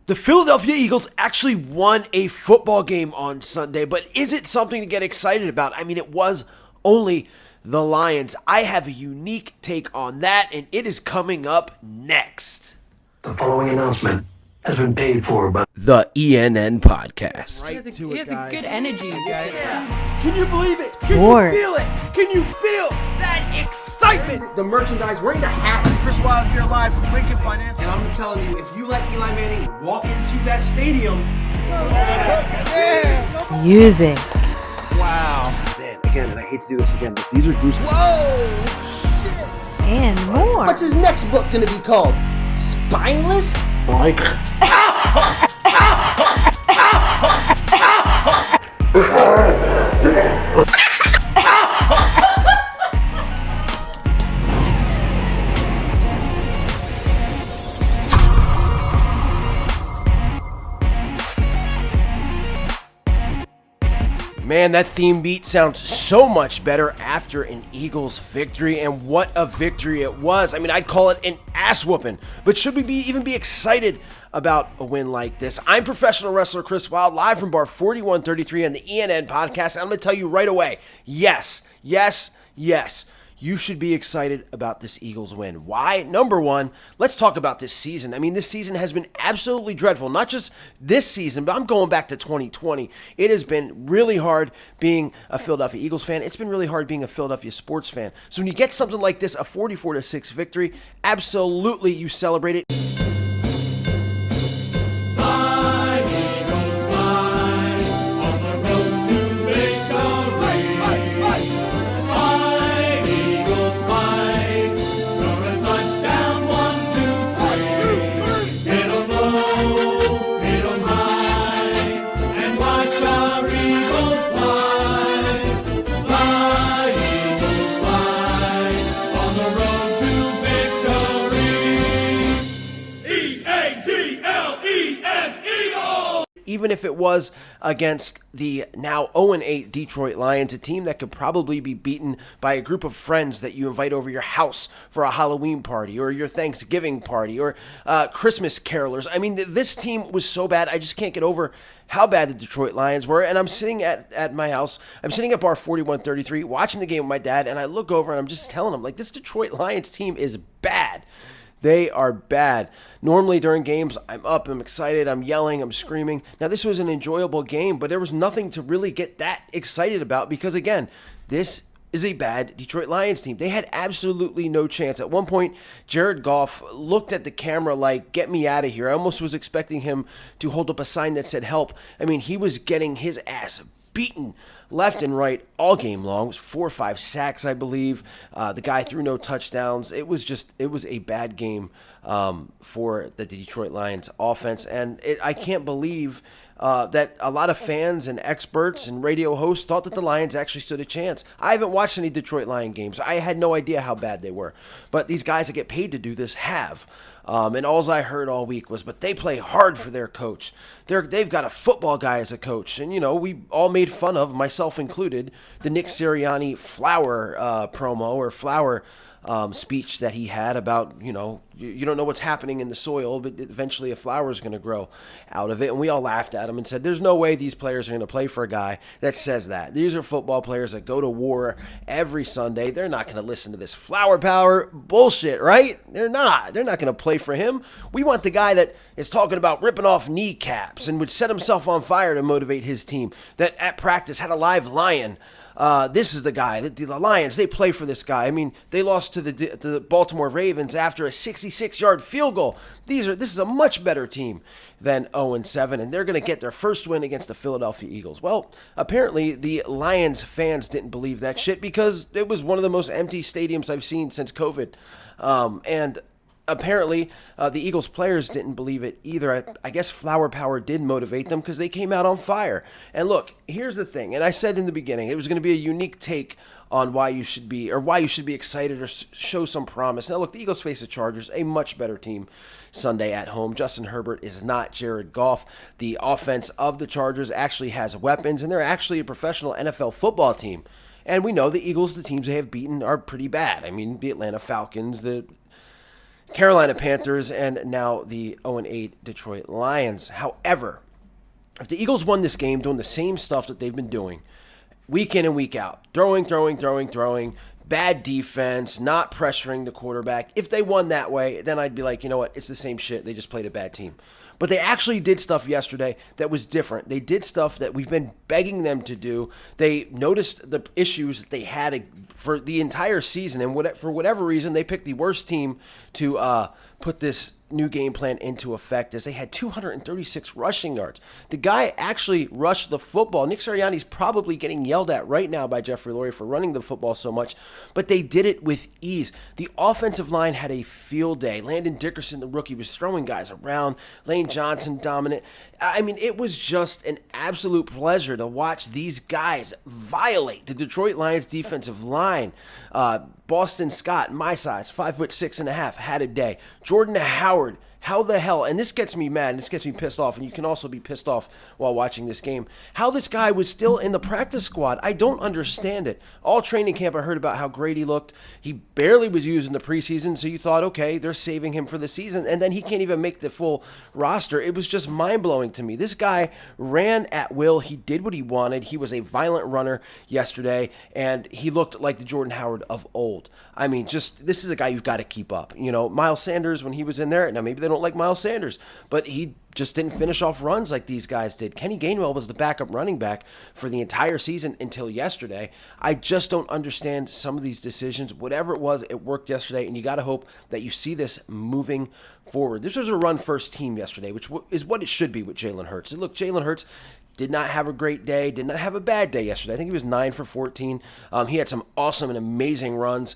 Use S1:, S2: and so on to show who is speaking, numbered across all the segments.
S1: The Philadelphia Eagles actually won a football game on Sunday, but is it something to get excited about? I mean, it was only the Lions. I have a unique take on that, and it is coming up next.
S2: The following announcement has been paid for by
S1: the ENN Podcast.
S3: He has a good energy, you guys.
S1: Yeah. Can you believe it? Can
S4: Sports.
S1: you feel it? Can you feel that excitement?
S5: The merchandise, wearing the hats.
S6: Chris Wilde here live from Lincoln Financial.
S5: And I'm telling you, if you let Eli Manning walk into that stadium,
S4: Music.
S6: Wow.
S5: man, again, and I hate to do this again, but these are goosebumps.
S6: Whoa!
S4: And more.
S5: What's his next book gonna be called? Spineless?
S2: Mike.
S1: Man, that theme beat sounds so much better after an Eagles victory, and what a victory it was. I mean, I'd call it an ass whooping, but should we even be excited about a win like this? I'm professional wrestler Chris Wilde, live from bar 4133 on the ENN Podcast, and I'm going to tell you right away, yes, you should be excited about this Eagles win. Why? Number one, let's talk about this season. I mean, this season has been absolutely dreadful. Not just this season, but I'm going back to 2020. It has been really hard being a Philadelphia Eagles fan. It's been really hard being a Philadelphia sports fan. So when you get something like this, a 44-6 victory, absolutely you celebrate it. Even if it was against the now 0-8 Detroit Lions, a team that could probably be beaten by a group of friends that you invite over your house for a Halloween party or your Thanksgiving party or Christmas carolers. I mean, this team was so bad, I just can't get over how bad the Detroit Lions were. And I'm sitting at my house, I'm sitting at bar 4133, watching the game with my dad, and I look over and I'm just telling him, like, this Detroit Lions team is bad. They are bad. Normally during games, I'm up, I'm excited, I'm yelling, I'm screaming. Now, this was an enjoyable game, but there was nothing to really get that excited about because, again, this is a bad Detroit Lions team. They had absolutely no chance. At one point, Jared Goff looked at the camera like, get me out of here. I almost was expecting him to hold up a sign that said help. I mean, he was getting his ass beaten left and right all game long. It was 4 or 5 sacks, I believe. The guy threw no touchdowns. It was a bad game for the Detroit Lions offense. And I can't believe that a lot of fans and experts and radio hosts thought that the Lions actually stood a chance. I haven't watched any Detroit Lion games. I had no idea how bad they were. But these guys that get paid to do this have. And all I heard all week was, but they play hard for their coach. They've got a football guy as a coach. And, you know, we all made fun of, myself included, the Nick Sirianni flower promo or flower speech that he had about, you know, you don't know what's happening in the soil, but eventually a flower is going to grow out of it. And we all laughed at him and said, there's no way these players are going to play for a guy that says that. These are football players that go to war every Sunday. They're not going to listen to this flower power bullshit, right? They're not. They're not going to play for him. We want the guy that is talking about ripping off kneecaps and would set himself on fire to motivate his team, that at practice had a live lion. This is the guy. The Lions, they play for this guy. I mean, they lost to the Baltimore Ravens after a 66-yard field goal. This is a much better team than 0-7, and they're going to get their first win against the Philadelphia Eagles. Well, apparently the Lions fans didn't believe that shit because it was one of the most empty stadiums I've seen since COVID. And apparently, the Eagles players didn't believe it either. I guess flower power did motivate them because they came out on fire. And look, here's the thing. And I said in the beginning, it was going to be a unique take on why you should be excited or show some promise. Now, look, the Eagles face the Chargers, a much better team Sunday at home. Justin Herbert is not Jared Goff. The offense of the Chargers actually has weapons, and they're actually a professional NFL football team. And we know the Eagles, the teams they have beaten, are pretty bad. I mean, the Atlanta Falcons, the Carolina Panthers and now the 0-8 Detroit Lions. However, if the Eagles won this game doing the same stuff that they've been doing week in and week out, throwing, bad defense, not pressuring the quarterback, if they won that way, then I'd be like, you know what, it's the same shit. They just played a bad team. But they actually did stuff yesterday that was different. They did stuff that we've been begging them to do. They noticed the issues that they had for the entire season, and for whatever reason, they picked the worst team to put this new game plan into effect, as they had 236 rushing yards. The guy actually rushed the football. Nick Sirianni's probably getting yelled at right now by Jeffrey Lurie for running the football so much, but they did it with ease. The offensive line had a field day. Landon Dickerson, the rookie, was throwing guys around. Lane Johnson dominant. I mean, it was just an absolute pleasure to watch these guys violate the Detroit Lions defensive line. Boston Scott, my size, 5'6.5", had a day. Jordan Howard, how the hell, and this gets me mad, and this gets me pissed off, and you can also be pissed off while watching this game, how this guy was still in the practice squad. I don't understand it. All training camp I heard about how great he looked. He barely was used in the preseason, so you thought, okay, they're saving him for the season, and then he can't even make the full roster. It was just mind-blowing to me. This guy ran at will. He did what he wanted. He was a violent runner yesterday, and he looked like the Jordan Howard of old. I mean, this is a guy you've got to keep up. You know, Miles Sanders, when he was in there, now maybe they don't like Miles Sanders, but he just didn't finish off runs like these guys did. Kenny Gainwell was the backup running back for the entire season until yesterday. I just don't understand some of these decisions. Whatever it was, it worked yesterday, and you got to hope that you see this moving forward. This was a run-first team yesterday, which is what it should be with Jalen Hurts. And look, Jalen Hurts did not have a great day, did not have a bad day yesterday. I think he was 9 for 14. He had some awesome and amazing runs.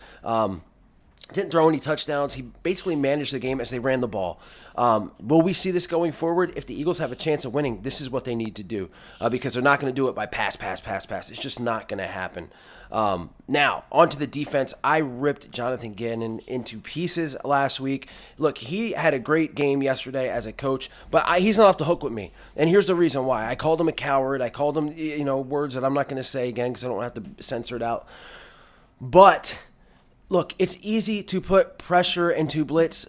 S1: Didn't throw any touchdowns. He basically managed the game as they ran the ball. Will we see this going forward? If the Eagles have a chance of winning, this is what they need to do, because they're not going to do it by pass. It's just not going to happen. Now, onto the defense. I ripped Jonathan Gannon into pieces last week. Look, he had a great game yesterday as a coach, but he's not off the hook with me. And here's the reason why. I called him a coward. I called him, words that I'm not going to say again because I don't have to censor it out. But look, it's easy to put pressure into blitz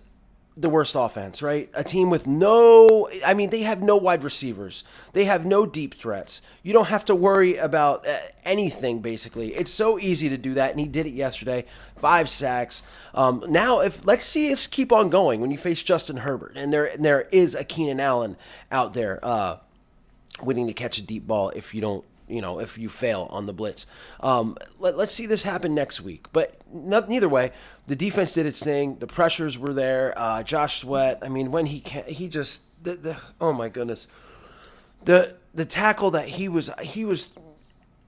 S1: the worst offense, right? A team with they have no wide receivers. They have no deep threats. You don't have to worry about anything, basically. It's so easy to do that, and he did it yesterday. 5 sacks. Now, let's keep on going when you face Justin Herbert, and there is a Keenan Allen out there waiting to catch a deep ball if you don't, if you fail on the blitz. Let's see this happen next week. But neither way, the defense did its thing. The pressures were there. Josh Sweat, I mean, when he just, oh my goodness. The tackle that he was,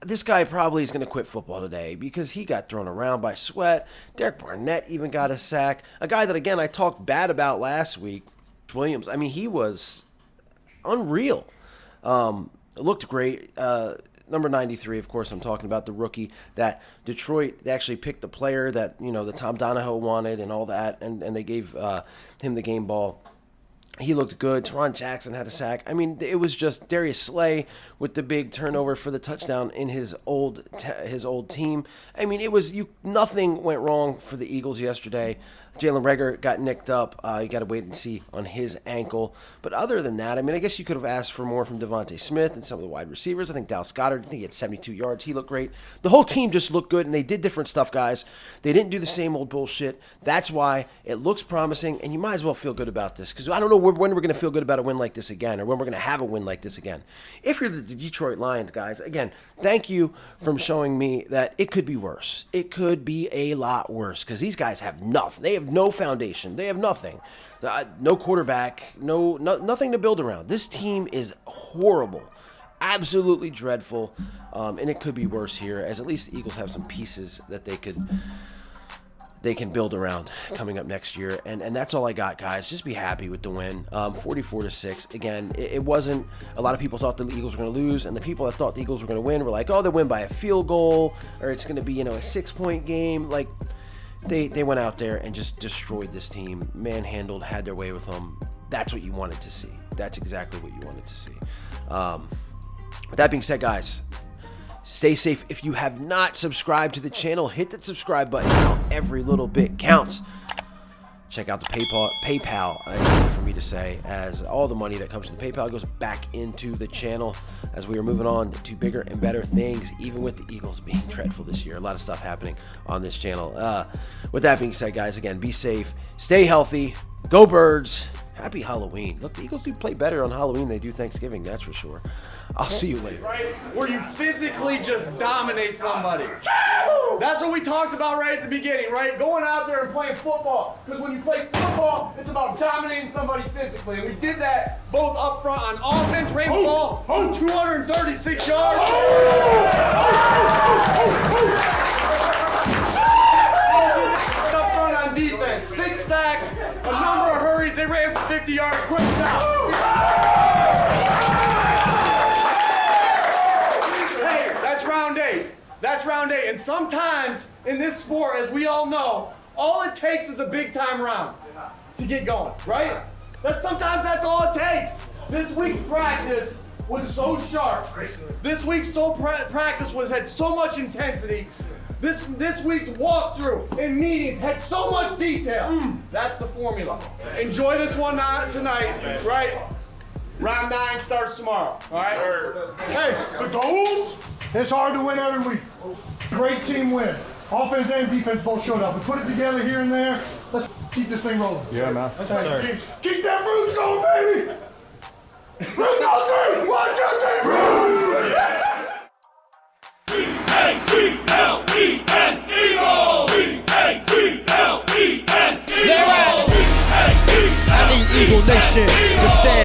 S1: this guy probably is going to quit football today because he got thrown around by Sweat. Derek Barnett even got a sack. A guy that, again, I talked bad about last week, Williams. I mean, he was unreal. Looked great. Number 93, of course, I'm talking about the rookie that Detroit, they actually picked the player that, the Tom Donahoe wanted and all that, and they gave him the game ball. He looked good. Teron Jackson had a sack. I mean, it was just Darius Slay with the big turnover for the touchdown in his old team. I mean, nothing went wrong for the Eagles yesterday. Jalen Reagor got nicked up. You got to wait and see on his ankle. But other than that, I mean, I guess you could have asked for more from Devontae Smith and some of the wide receivers. I think Dallas Goedert, I think he had 72 yards. He looked great. The whole team just looked good, and they did different stuff, guys. They didn't do the same old bullshit. That's why it looks promising, and you might as well feel good about this, because I don't know when we're going to feel good about a win like this again, or when we're going to have a win like this again. If you're the Detroit Lions, guys, again, thank you for showing me that it could be worse. It could be a lot worse, because these guys have nothing. They have no foundation. They have nothing. No quarterback. Nothing to build around. This team is horrible. Absolutely dreadful. And it could be worse here, as at least the Eagles have some pieces that they can build around coming up next year. And that's all I got, guys. Just be happy with the win. 44-6. Again, it wasn't, a lot of people thought the Eagles were going to lose, and the people that thought the Eagles were going to win were like, oh, they'll win by a field goal, or it's going to be, a 6-point game. Like, they went out there and just destroyed this team, manhandled, had their way with them. That's what you wanted to see. That's exactly what you wanted to see. With that being said, guys, stay safe. If you have not subscribed to the channel, hit that subscribe button now. Every little bit counts. check out the PayPal, easy for me to say, as all the money that comes from the PayPal goes back into the channel as we are moving on to bigger and better things, even with the Eagles being dreadful this year. A lot of stuff happening on this channel. With that being said, guys, again, be safe, stay healthy, go Birds, happy Halloween. Look, the Eagles do play better on Halloween than they do Thanksgiving, that's for sure. I'll see you later.
S4: Right? Where you physically just dominate somebody. That's what we talked about right at the beginning, right? Going out there and playing football. Because when you play football, it's about dominating somebody physically. And we did that both up front on offense, ran the ball on 236 yards. Up front on defense, 6 sacks, a number of hurries. They ran for 50 yards. Quick stop. That's round 8. And sometimes in this sport, as we all know, all it takes is a big time round to get going, right? Sometimes that's all it takes. This week's practice was so sharp. This week's practice had so much intensity. This week's walkthrough and meetings had so much detail. That's the formula. Enjoy this one tonight, right? Round 9 starts tomorrow, all right?
S6: Hey, the Golds, it's hard to win every week. Great team win. Offense and defense both showed up. We put it together here and there. Let's keep this thing rolling.
S7: Yeah, man.
S6: That's right. Keep that Bruce going, baby! Bruce, 1, 2, 3, Bruce!